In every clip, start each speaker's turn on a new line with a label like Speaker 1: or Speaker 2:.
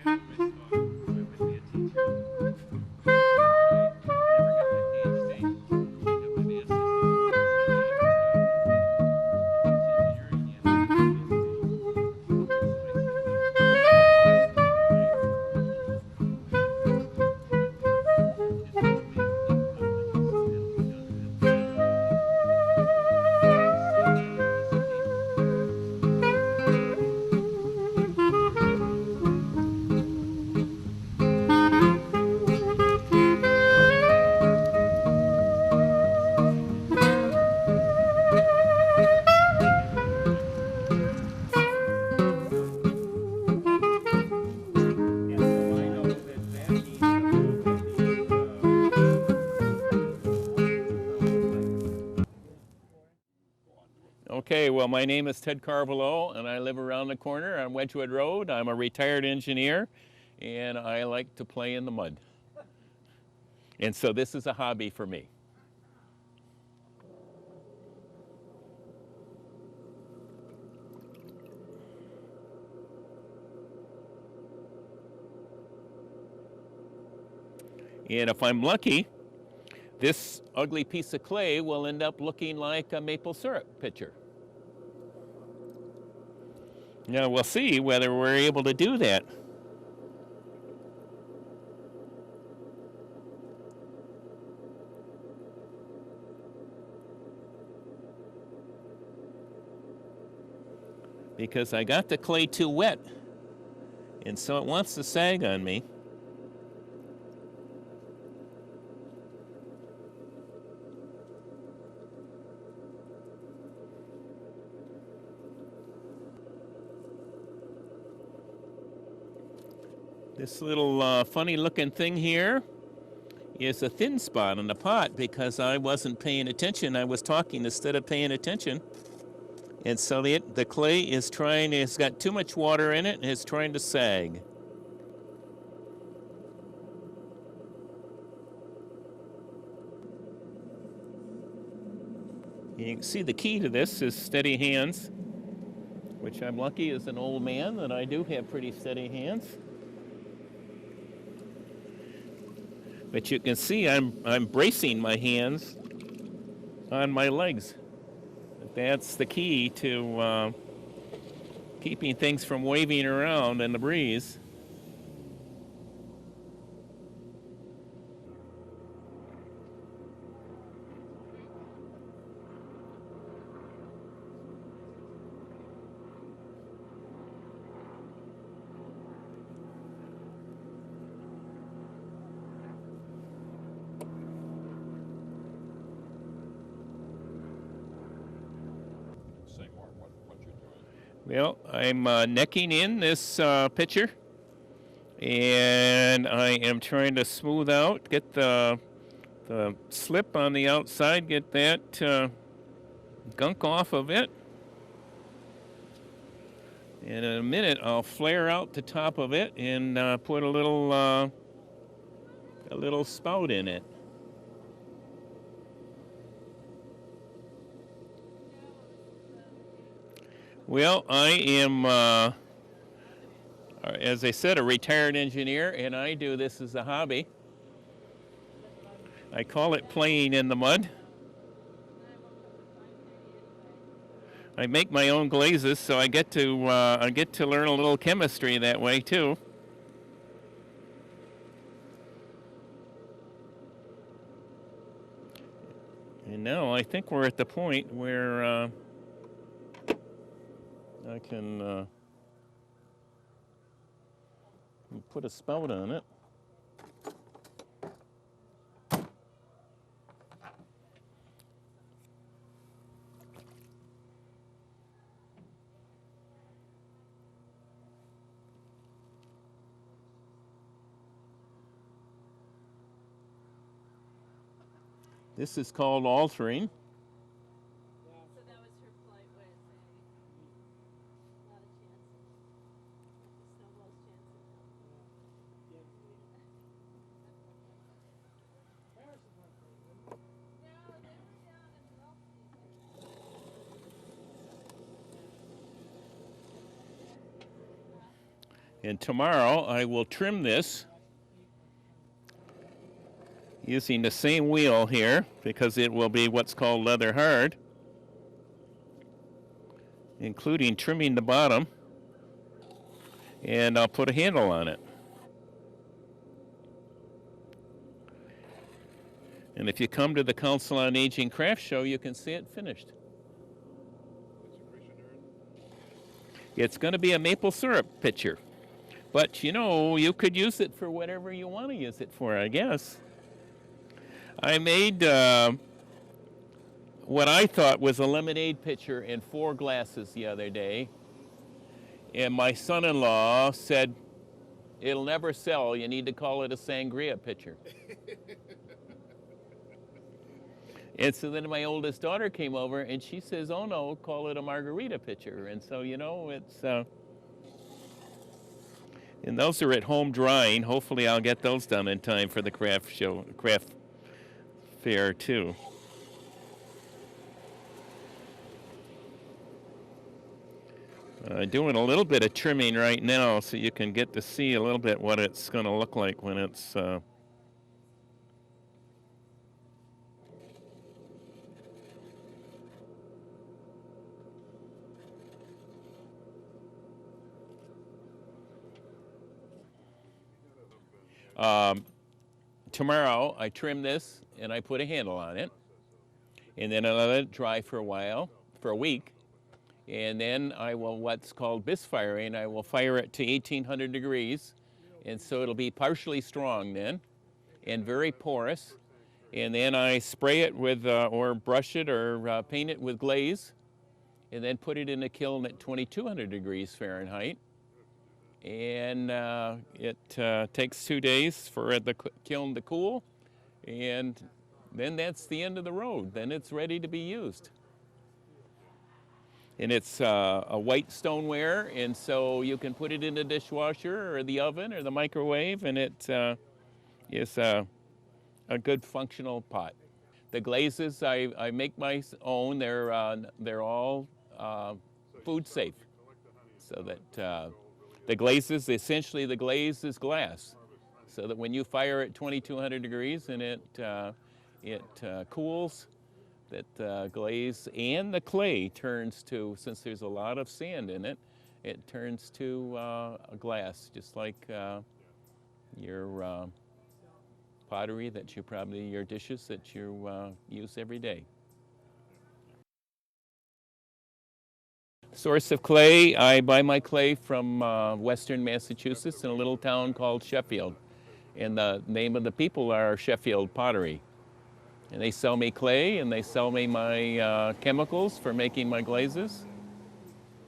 Speaker 1: I always thought I would be a teacher. I never got my PhD. I got my master's, so that I went to engineering and I got my PhD. So I think that's my is to make the companies that see me as a piece of paper.
Speaker 2: Yeah, so I know that that needs Okay, well, my name is Ted Carvalho, and I live around the corner on Wedgwood Road. I'm a retired engineer, and I like to play in the mud. And so this is a hobby for me. And if I'm lucky, this ugly piece of clay will end up looking like a maple syrup pitcher. Now we'll see whether we're able to do that. Because I got the clay too wet, and so it wants to sag on me. This little funny looking thing here is a thin spot on the pot because I wasn't paying attention. I was talking instead of paying attention. And so the clay is it's got too much water in it and it's trying to sag. You can see the key to this is steady hands, which I'm lucky as an old man that I do have pretty steady hands. But you can see I'm bracing my hands on my legs. That's the key to keeping things from waving around in the breeze. Well, I'm necking in this pitcher, and I am trying to smooth out, get the slip on the outside, get that gunk off of it. And in a minute, I'll flare out the top of it and put a little spout in it. Well, I am, as I said, a retired engineer, and I do this as a hobby. I call it playing in the mud. I make my own glazes, so I get to learn a little chemistry that way too. And now I think we're at the point where I can put a spout on it. This is called altering.
Speaker 3: So that was her flight with a lot of chances. Snowball's
Speaker 2: And tomorrow I will trim this using the same wheel here because it will be what's called leather hard, including trimming the bottom, and I'll put a handle on it. And if you come to the Council on Aging Craft Show, you can see it finished. It's going to be a maple syrup pitcher. But, you know, you could use it for whatever you want to use it for, I guess. I made what I thought was a lemonade pitcher in 4 glasses the other day. And my son-in-law said, it'll never sell. You need to call it a sangria pitcher. And so then my oldest daughter came over and she says, oh no, call it a margarita pitcher. And so, you know, it's... and those are at home drying. Hopefully I'll get those done in time for the craft fair too. Doing a little bit of trimming right now so you can get to see a little bit what it's going to look like when it's tomorrow I trim this and I put a handle on it, and then I let it dry for a while, for a week, and then I will what's called bisque firing. I will fire it to 1800 degrees, and so it'll be partially strong then and very porous, and then I spray it with or brush it or paint it with glaze, and then put it in a kiln at 2200 degrees Fahrenheit. And it takes 2 days for the kiln to cool, and then that's the end of the road. Then it's ready to be used. And it's a white stoneware, and so you can put it in the dishwasher or the oven or the microwave, and it is a good functional pot. The glazes, I make my own. They're all food safe, so that the glazes, essentially the glaze is glass, so that when you fire at 2200 degrees and it cools, that glaze and the clay turns to, since there's a lot of sand in it, it turns to a glass, just like your pottery that you probably, your dishes that you use every day. Source of clay, I buy my clay from western Massachusetts in a little town called Sheffield. And the name of the people are Sheffield Pottery. And they sell me clay and they sell me my chemicals for making my glazes.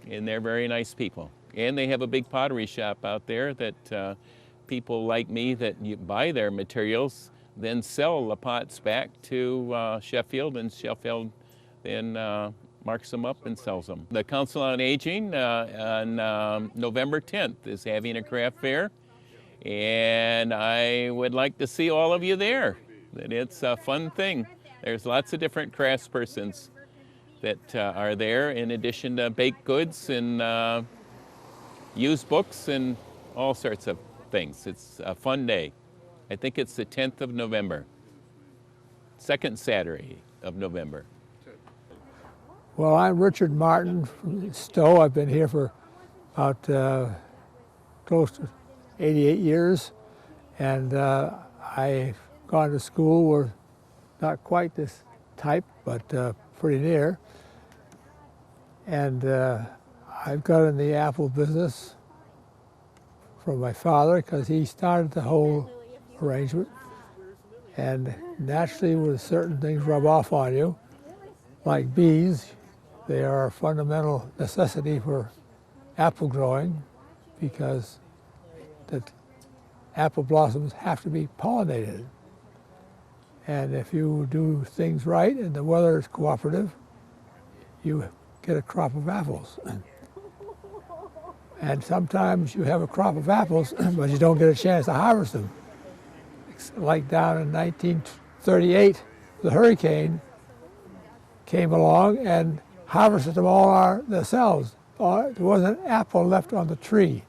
Speaker 2: And they're very nice people. And they have a big pottery shop out there that people like me that buy their materials then sell the pots back to Sheffield, and Sheffield then marks them up and sells them. The Council on Aging on November 10th is having a craft fair, and I would like to see all of you there. It's a fun thing. There's lots of different craftspersons that are there, in addition to baked goods and used books and all sorts of things. It's a fun day. I think it's the 10th of November, second Saturday of November.
Speaker 4: Well, I'm Richard Martin from Stowe. I've been here for about close to 88 years, and I've gone to school. We're not quite this type, but pretty near. And I've got in the apple business from my father because he started the whole arrangement. And naturally, when certain things rub off on you, like bees, they are a fundamental necessity for apple growing because the apple blossoms have to be pollinated. And if you do things right and the weather is cooperative, you get a crop of apples. And sometimes you have a crop of apples, but you don't get a chance to harvest them. Like down in 1938, the hurricane came along and harvested them all themselves. There wasn't an apple left on the tree.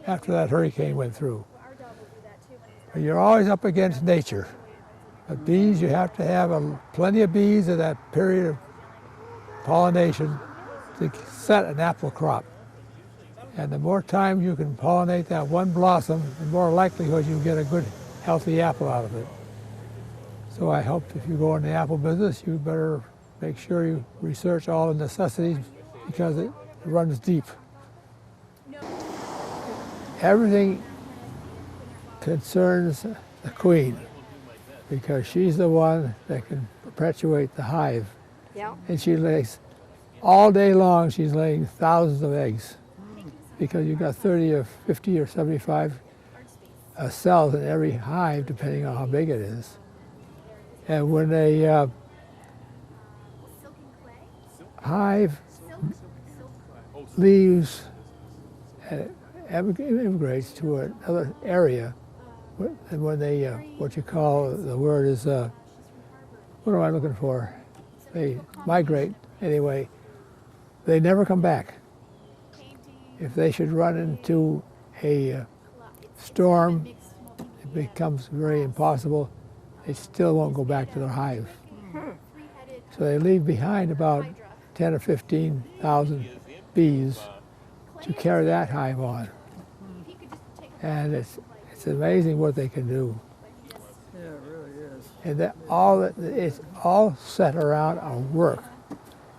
Speaker 4: after that hurricane went through. You're always up against nature. But bees, you have to have plenty of bees in that period of pollination to set an apple crop. And the more time you can pollinate that one blossom, the more likelihood you get a good, healthy apple out of it. So I hope if you go in the apple business, you better make sure you research all the necessities because it runs deep. Everything concerns the queen because she's the one that can perpetuate the hive.
Speaker 5: Yeah.
Speaker 4: And she lays, all day long she's laying thousands of eggs because you've got 30 or 50 or 75 cells in every hive depending on how big it is. And when a hive leaves and immigrates to another area, and when they, what you call, the word is, what am I looking for? They migrate, anyway, they never come back. If they should run into a storm, it becomes very impossible, they still won't go back to their hive. So they leave behind about 10 or 15,000 bees to carry that hive on. And it's amazing what they can do.
Speaker 5: Yeah, it really is.
Speaker 4: And it's all set around our work.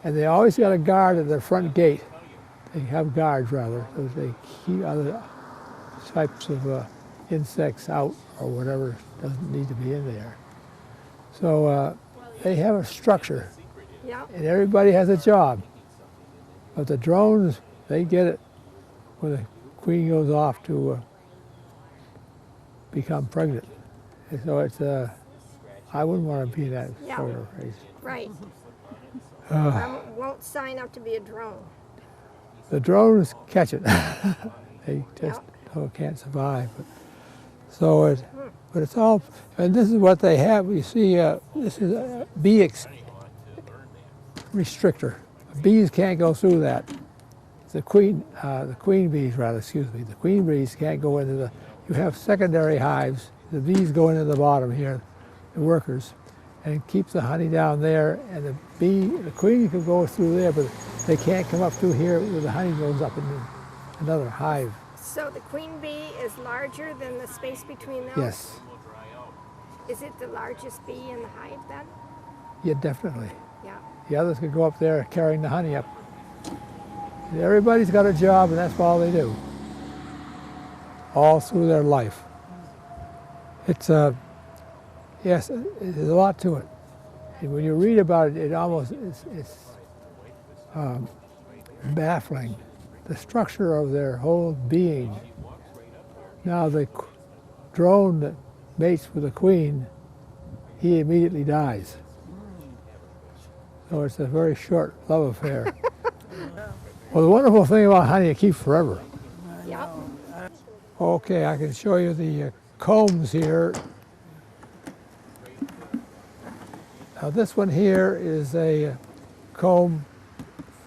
Speaker 4: And they always got a guard at their front gate. They have guards rather, so they keep other types of insects out or whatever doesn't need to be in there. So they have a structure.
Speaker 5: Yeah.
Speaker 4: And everybody has a job. But the drones, they get it when the queen goes off to become pregnant. And so it's, I wouldn't want to be in that
Speaker 5: Yeah.
Speaker 4: sort of race.
Speaker 5: Right. I won't sign up to be a drone.
Speaker 4: The drones catch it. They just can't survive. But it's all, and this is what they have. You see, this is a bee restrictor. Bees can't go through that. The queen bees, rather, excuse me. The queen bees can't go into the. You have secondary hives. The bees go into the bottom here, the workers, and keep the honey down there. And the queen can go through there, but they can't come up through here where the honey goes up in another hive.
Speaker 5: So the queen bee is larger than the space between those?
Speaker 4: Yes.
Speaker 5: Is it the largest bee in the hive then?
Speaker 4: Yeah, definitely.
Speaker 5: Yeah.
Speaker 4: The others could go up there carrying the honey up. And everybody's got a job, and that's all they do. All through their life. It's yes, there's a lot to it. And when you read about it, it's baffling. The structure of their whole being. Now the drone that mates with the queen, he immediately dies. So it's a very short love affair. Well, the wonderful thing about honey, it keeps forever.
Speaker 5: Yep.
Speaker 4: Okay, I can show you the combs here. Now this one here is a comb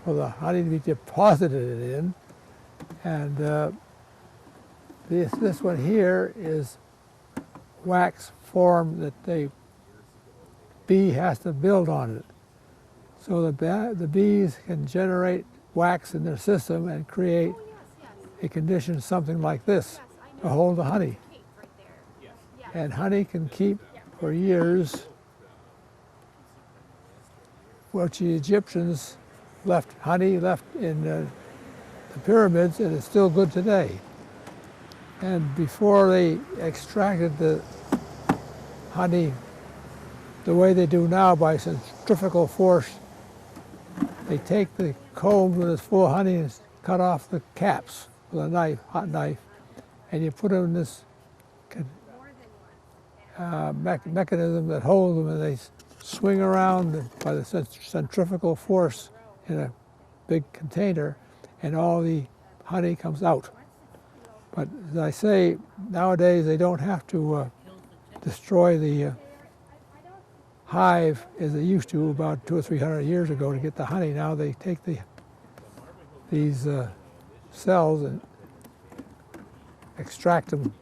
Speaker 4: for the honey to be deposited in, and this one here is wax form that the bee has to build on it. So the bees can generate wax in their system and create a condition something like this to hold the honey. And honey can keep for years. What the Egyptians left honey left in the pyramids, and it's still good today. And before they extracted the honey the way they do now by centrifugal force, they take the comb when it's full of honey and cut off the caps with a knife, hot knife, and you put them in this mechanism that holds them, and they swing around by the centrifugal force in a big container, and all the honey comes out. But as I say, nowadays they don't have to destroy the hive as they used to about 200 or 300 years ago to get the honey. Now they take these cells and extract them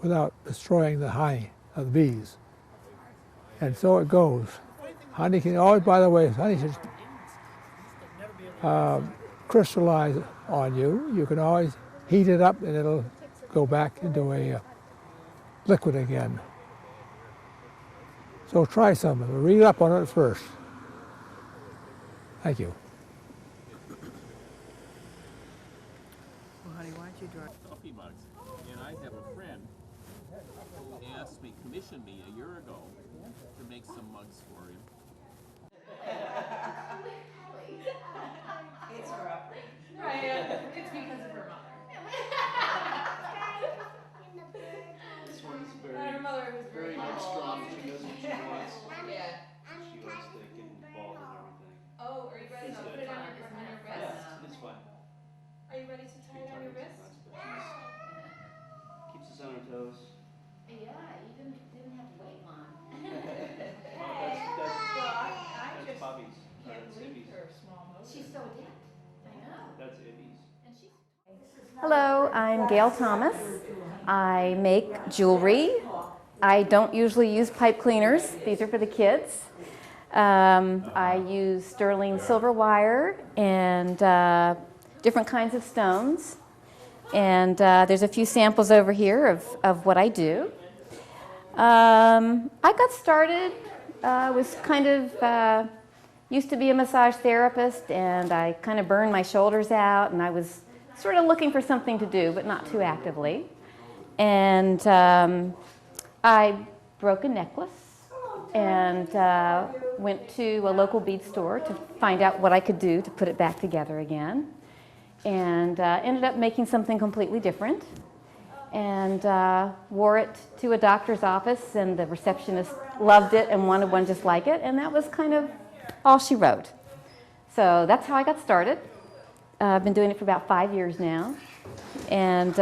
Speaker 4: without destroying the honey of the bees. And so it goes. Honey can always, by the way, honey should crystallize on you. You can always heat it up and it'll go back into a liquid again. So try some of it. Read up on it first. Thank you.
Speaker 6: Well, honey, why don't you drive?
Speaker 2: Coffee mugs. And I have a friend who commissioned me a year ago to make some mugs for him.
Speaker 1: This one's very strong. She knows what she wants.
Speaker 7: Yeah.
Speaker 1: She wants to get involved in everything.
Speaker 7: Oh, are you ready to put it on your wrist?
Speaker 1: Yeah, it's fine.
Speaker 7: Are you ready to tie it on your wrist?
Speaker 1: Keeps us on our toes.
Speaker 8: Yeah, you didn't have to wait long.
Speaker 1: That's Bobby's. That's Ibby's.
Speaker 8: She's so adept. I know.
Speaker 1: That's Ibby's.
Speaker 8: And she's
Speaker 9: Hello, I'm Gail Thomas. I make jewelry. I don't usually use pipe cleaners. These are for the kids. I use sterling silver wire and different kinds of stones. And there's a few samples over here of what I do. I got started, was kind of, used to be a massage therapist, and I kind of burned my shoulders out, and I was sort of looking for something to do, but not too actively. And I broke a necklace and went to a local bead store to find out what I could do to put it back together again. And ended up making something completely different. And wore it to a doctor's office, and the receptionist loved it and wanted one just like it, and that was kind of all she wrote. So that's how I got started. I've been doing it for about 5 years now, and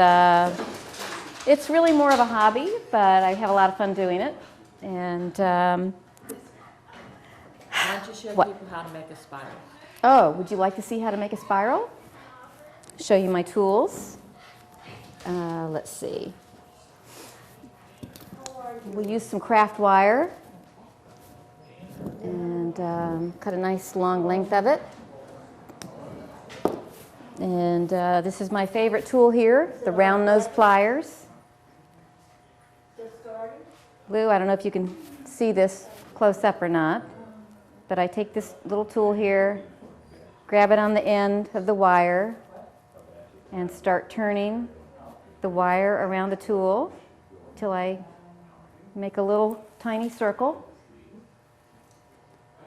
Speaker 9: it's really more of a hobby, but I have a lot of fun doing it. And
Speaker 6: Why don't you show
Speaker 9: What?
Speaker 6: people how to make a spiral?
Speaker 9: oh, would you like to see how to make a spiral? Show you my tools. Let's see. We'll use some craft wire and cut a nice long length of it. And this is my favorite tool here, the round nose pliers. Lou, I don't know if you can see this close up or not, but I take this little tool here, grab it on the end of the wire, and start turning the wire around the tool till I make a little tiny circle.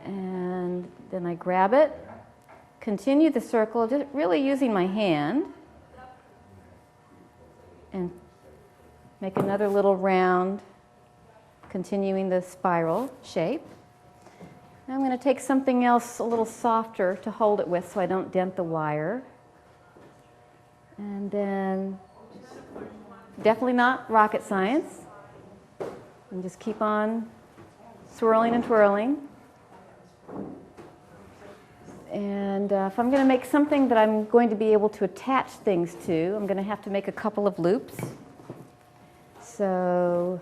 Speaker 9: And then I grab it, continue the circle, just really using my hand, and make another little round, continuing the spiral shape. Now I'm going to take something else a little softer to hold it with so I don't dent the wire. And then, definitely not rocket science, and just keep on swirling and twirling. And if I'm going to make something that I'm going to be able to attach things to, I'm going to have to make a couple of loops. So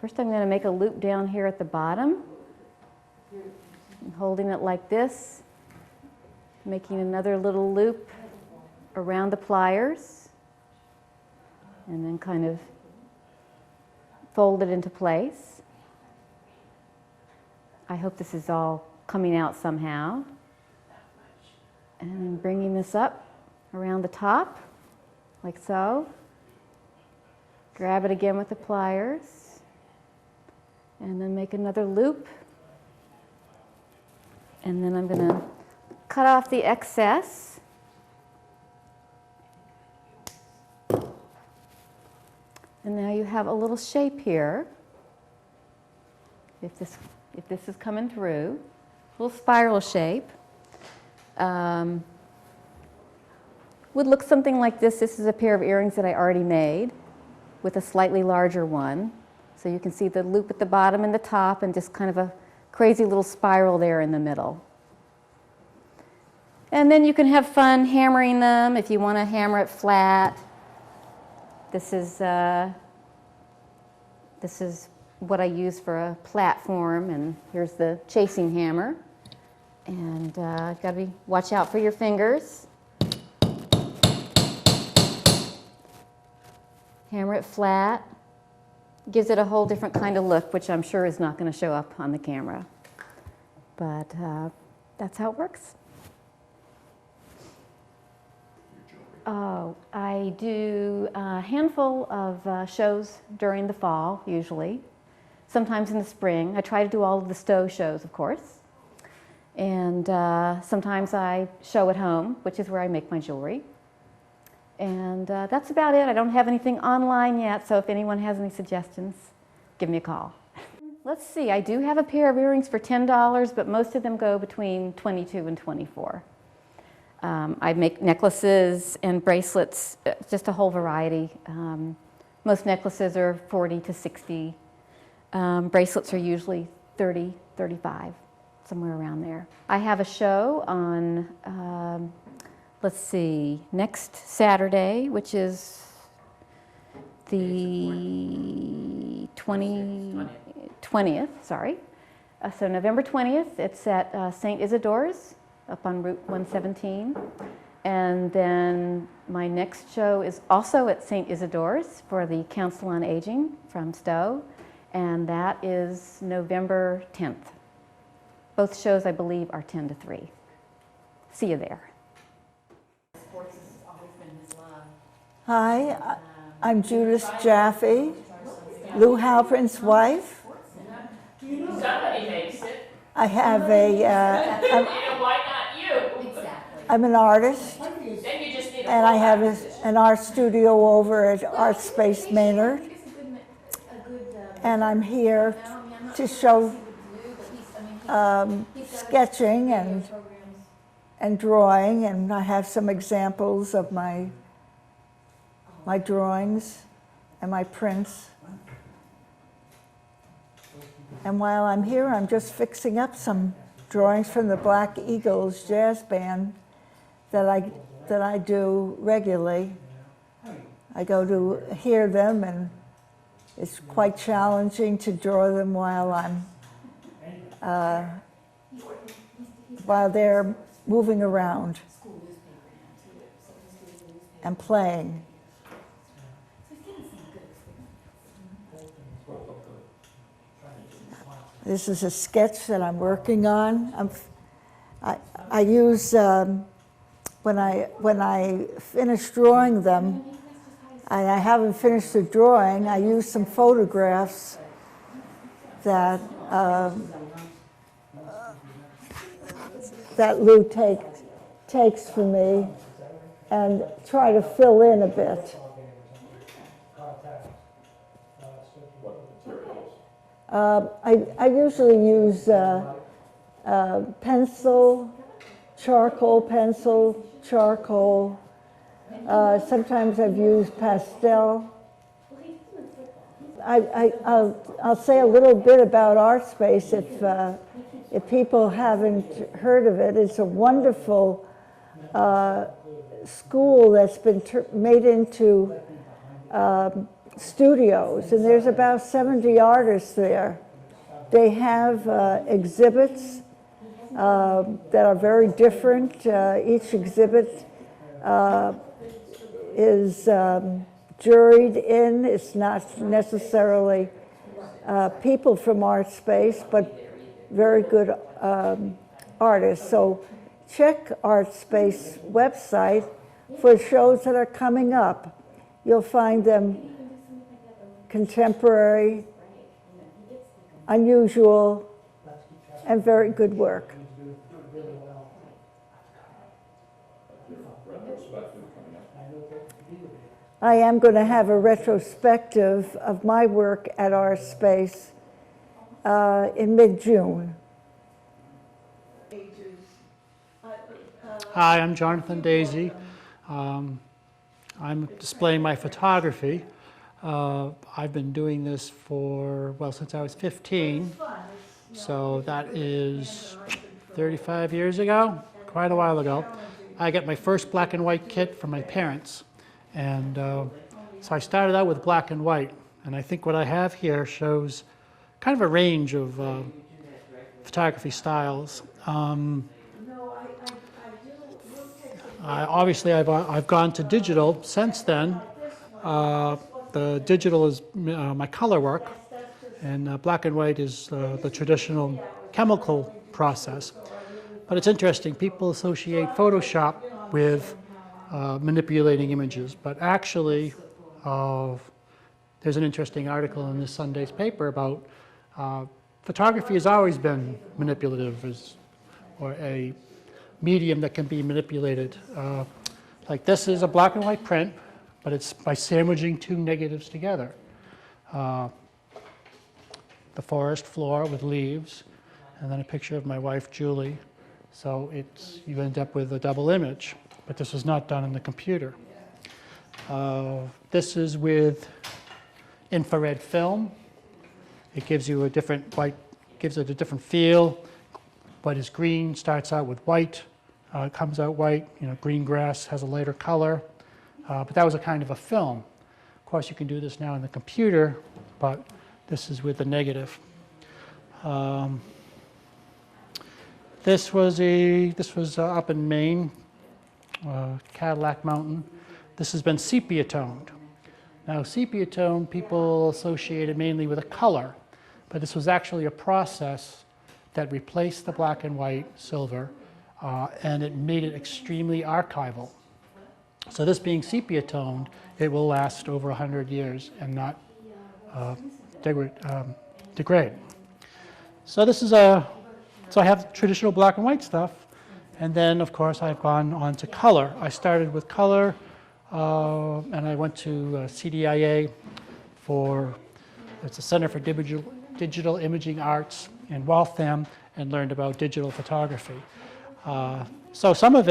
Speaker 9: first I'm going to make a loop down here at the bottom, and holding it like this, making another little loop around the pliers, and then kind of fold it into place. I hope this is all coming out somehow. And bringing this up around the top, like so. Grab it again with the pliers, and then make another loop. And then I'm going to cut off the excess. And now you have a little shape here. If this is coming through, little spiral shape. Would look something like this. This is a pair of earrings that I already made with a slightly larger one. So you can see the loop at the bottom and the top, and just kind of a crazy little spiral there in the middle. And then you can have fun hammering them if you want to hammer it flat. This is what I use for a platform, and here's the chasing hammer. And got to watch out for your fingers. Hammer it flat. Gives it a whole different kind of look, which I'm sure is not going to show up on the camera. But that's how it works. Oh, I do a handful of shows during the fall, usually. Sometimes in the spring. I try to do all of the Stowe shows, of course. And sometimes I show at home, which is where I make my jewelry. And that's about it. I don't have anything online yet, so if anyone has any suggestions, give me a call. Let's see, I do have a pair of earrings for $10, but most of them go between $22 and $24. I make necklaces and bracelets, just a whole variety. Most necklaces are $40 to $60. Bracelets are usually $30, $35, somewhere around there. I have a show on, let's see, next Saturday, which is the 20th, sorry. So November 20th, it's at St. Isidore's up on Route 117. And then my next show is also at St. Isidore's for the Council on Aging from Stowe, and that is November 10th. Both shows, I believe, are 10 to 3. See you there.
Speaker 6: Sports has always been his love.
Speaker 10: Hi, I'm Judith Jaffe, Lou Halprin's wife.
Speaker 6: Somebody makes it.
Speaker 10: I have a,
Speaker 6: Why not you?
Speaker 8: Exactly.
Speaker 10: I'm an artist,
Speaker 6: Then you just need a
Speaker 10: and I have an art studio over at Art Space Maynard. And I'm here to show sketching and drawing, and I have some examples of my drawings and my prints. And while I'm here, I'm just fixing up some drawings from the Black Eagles jazz band that I do regularly. I go to hear them, and it's quite challenging to draw them while they're moving around and playing. This is a sketch that I'm working on. I use, when I finish drawing them, and I haven't finished the drawing, I use some photographs that Lou takes for me and try to fill in a bit. I usually use pencil, charcoal. Sometimes I've used pastel. I'll say a little bit about ArtSpace if people haven't heard of it. It's a wonderful school that's been made into studios, and there's about 70 artists there. They have exhibits that are very different. Each exhibit is juried in. It's not necessarily people from ArtSpace, but very good artists. So check ArtSpace website for shows that are coming up. You'll find them contemporary, unusual, and very good work. I am going to have a retrospective of my work at ArtSpace in mid-June.
Speaker 11: Hi, I'm Jonathan Daisy. I'm displaying my photography. I've been doing this since I was 15. So that is 35 years ago, quite a while ago. I got my first black and white kit from my parents. And So I started out with black and white, and I think what I have here shows kind of a range of photography styles. Obviously, I've gone to digital since then. The digital is my color work, and black and white is the traditional chemical process. But it's interesting, people associate Photoshop with manipulating images, but actually there's an interesting article in this Sunday's paper about photography has always been manipulative, or a medium that can be manipulated. Like this is a black and white print, but it's by sandwiching two negatives together. The forest floor with leaves, and then a picture of my wife, Julie. So you end up with a double image, but this was not done in the computer. This is with infrared film. It gives you a different white, gives it a different feel. What is green starts out with white, comes out white. You know, green grass has a lighter color, but that was a kind of a film. Of course, you can do this now in the computer, but this is with the negative. This was up in Maine, Cadillac Mountain. This has been sepia toned. Now, sepia tone people associated mainly with a color, but this was actually a process that replaced the black and white silver, and it made it extremely archival. So this being sepia toned, it will last over 100 years and not degrade. So this is so I have traditional black and white stuff, and then of course I've gone on to color. I started with color, and I went to CDIA it's a Center for Digital Imaging Arts in Waltham, and learned about digital photography. So some of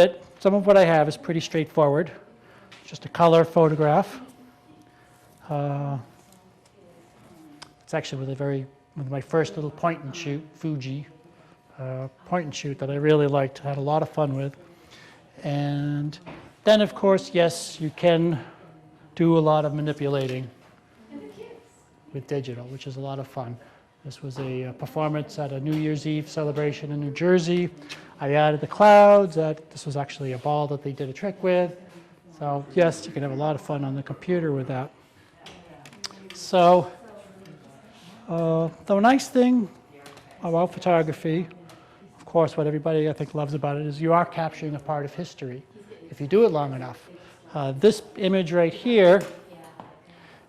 Speaker 11: what I have is pretty straightforward, just a color photograph. It's actually with my first little point and shoot, Fuji point and shoot that I really liked, had a lot of fun with. And then of course, yes, you can do a lot of manipulating with digital, which is a lot of fun. This was a performance at a New Year's Eve celebration in New Jersey. I added the clouds. This was actually a ball that they did a trick with. So yes, you can have a lot of fun on the computer with that. So the nice thing about photography, of course, what everybody I think loves about it is you are capturing a part of history if you do it long enough. This image right here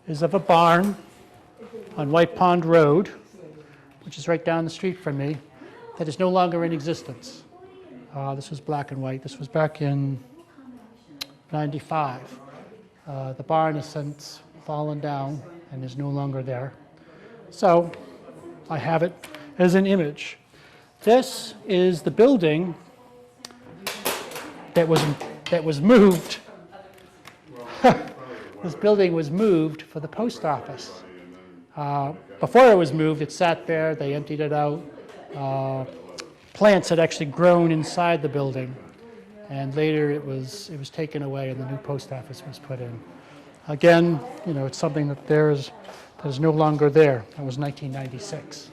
Speaker 11: is of a barn on White Pond Road, which is right down the street from me, that is no longer in existence. This was black and white. This was back in '95. The barn has since fallen down and is no longer there. So I have it as an image. This is the building that was moved. This building was moved for the post office. Before it was moved, it sat there, they emptied it out. Plants had actually grown inside the building, and later it was taken away and the new post office was put in. Again, you know, it's something that is no longer there. That was 1996.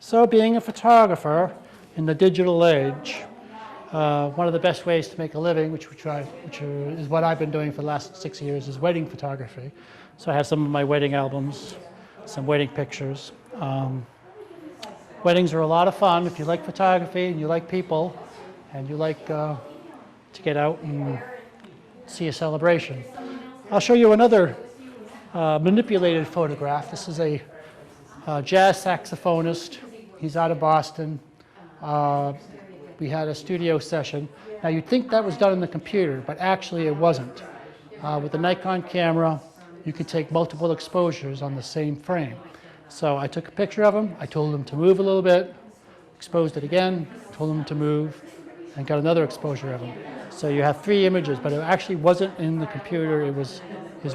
Speaker 11: So being a photographer in the digital age, one of the best ways to make a living, which is what I've been doing for the last 6 years, is wedding photography. So I have some of my wedding albums, some wedding pictures. Weddings are a lot of fun if you like photography and you like people and you like to get out and see a celebration. I'll show you another manipulated photograph. This is a jazz saxophonist. He's out of Boston. We had a studio session. Now you'd think that was done on the computer, but actually it wasn't. With the Nikon camera, you could take multiple exposures on the same frame. So I took a picture of him, I told him to move a little bit, exposed it again, told him to move, and got another exposure of him. So you have 3 images, but it actually wasn't in the computer, it was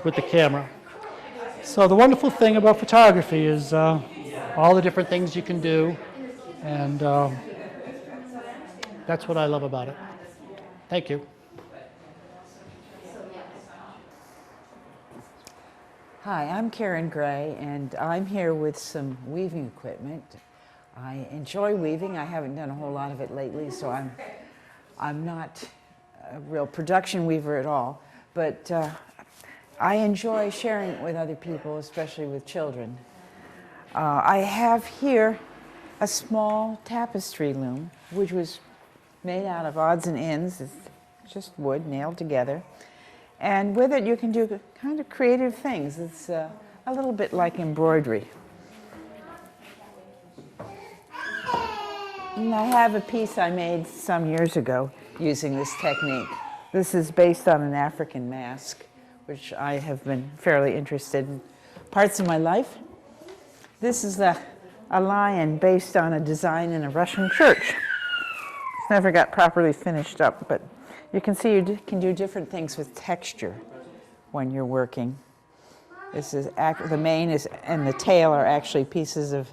Speaker 11: with the camera. So the wonderful thing about photography is all the different things you can do, and that's what I love about it. Thank you.
Speaker 12: Hi, I'm Karen Gray, and I'm here with some weaving equipment. I enjoy weaving. I haven't done a whole lot of it lately, so I'm not a real production weaver at all. But I enjoy sharing it with other people, especially with children. I have here a small tapestry loom, which was made out of odds and ends. It's just wood nailed together. And with it, you can do kind of creative things. It's a little bit like embroidery. And I have a piece I made some years ago using this technique. This is based on an African mask, which I have been fairly interested in parts of my life. This is a lion based on a design in a Russian church. It's never got properly finished up, but you can see you can do different things with texture when you're working. This is the mane is and the tail are actually pieces of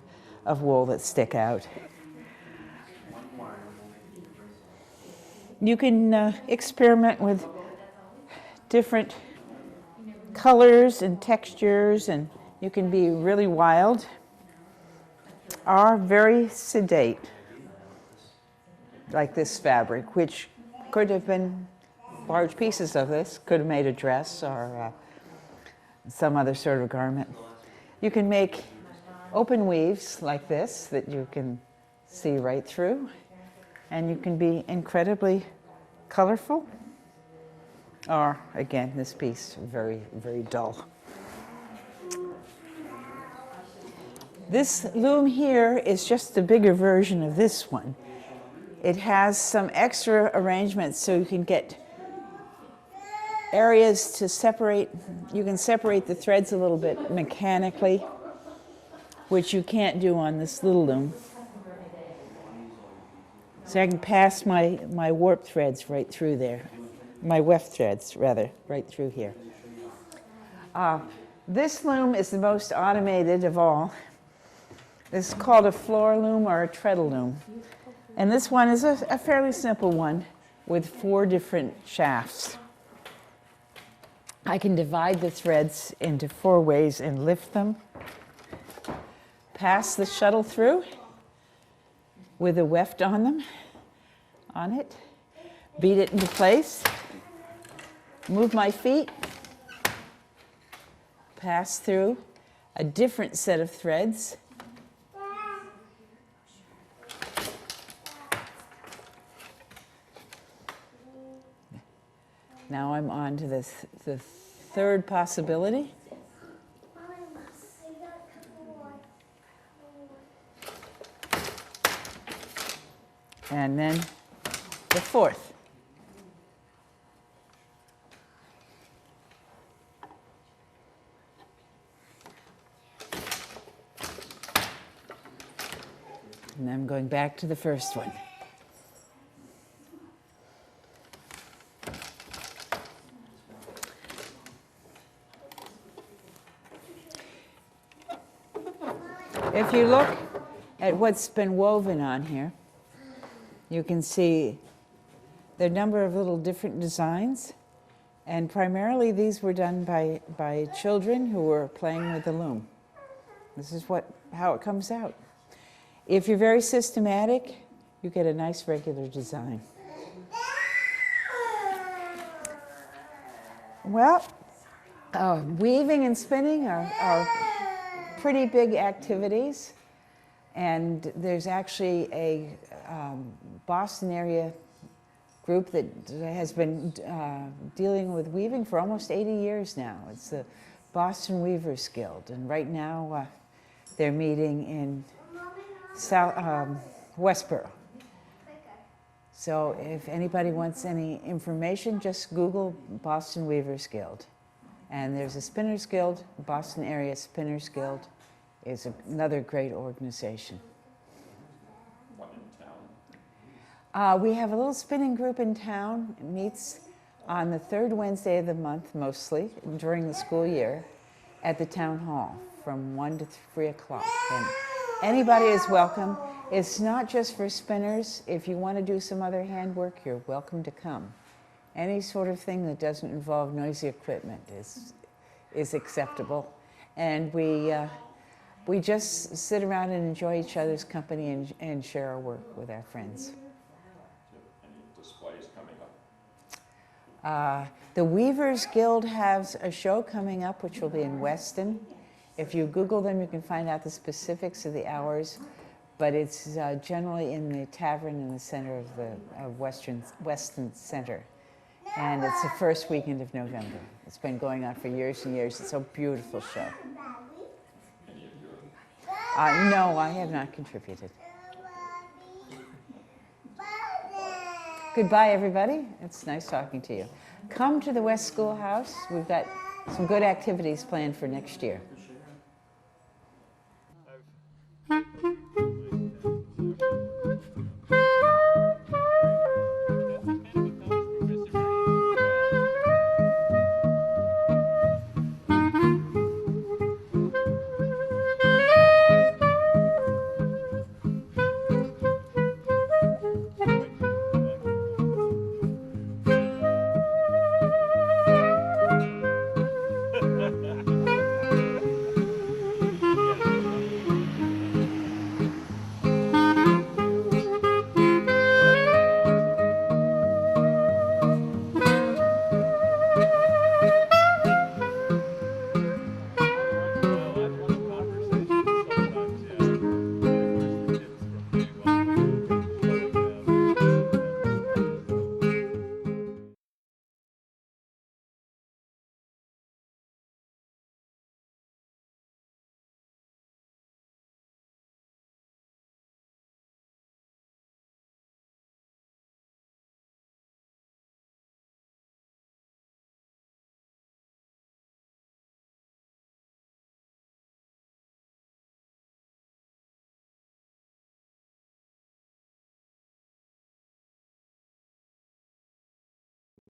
Speaker 12: wool that stick out. You can experiment with different colors and textures, and you can be really wild or very sedate, like this fabric, which could have been large pieces of this, could have made a dress or some other sort of garment. You can make open weaves like this that you can see right through, and you can be incredibly colorful. Or, again, this piece, very, very dull. This loom here is just a bigger version of this one. It has some extra arrangements so you can get areas to separate. You can separate the threads a little bit mechanically, which you can't do on this little loom. So I can pass my warp threads right through there. My weft threads, rather, right through here. This loom is the most automated of all. This is called a floor loom or a treadle loom. And this one is a fairly simple one with 4 different shafts. I can divide the threads into 4 ways and lift them. Pass the shuttle through with a weft on it. Beat it into place. Move my feet. Pass through a different set of threads. Now I'm on to the third possibility. And then the fourth. And I'm going back to the first one. If you look at what's been woven on here, you can see there are a number of little different designs, and primarily these were done by children who were playing with the loom. This is how it comes out. If you're very systematic, you get a nice regular design. Well, weaving and spinning are pretty big activities, and there's actually a Boston area group that has been dealing with weaving for almost 80 years now. It's the Boston Weavers Guild, and right now they're meeting in Westboro. So if anybody wants any information, just Google Boston Weavers Guild. And there's a Spinners Guild. Boston Area Spinners Guild is another great organization.
Speaker 1: One in town?
Speaker 12: We have a little spinning group in town. It meets on the 3rd Wednesday of the month, mostly, during the school year, at the town hall from 1 to 3 o'clock. And anybody is welcome. It's not just for spinners. If you want to do some other handwork, you're welcome to come. Any sort of thing that doesn't involve noisy equipment is acceptable. And we just sit around and enjoy each other's company and share our work with our friends.
Speaker 1: Any displays coming up?
Speaker 12: The Weavers Guild has a show coming up, which will be in Weston. If you Google them, you can find out the specifics of the hours, but it's generally in the tavern in the center of Weston Center. And it's the first weekend of November. It's been going on for years and years. It's a beautiful show. No, I have not contributed. Goodbye, everybody. It's nice talking to you. Come to the West Schoolhouse. We've got some good activities planned for next year.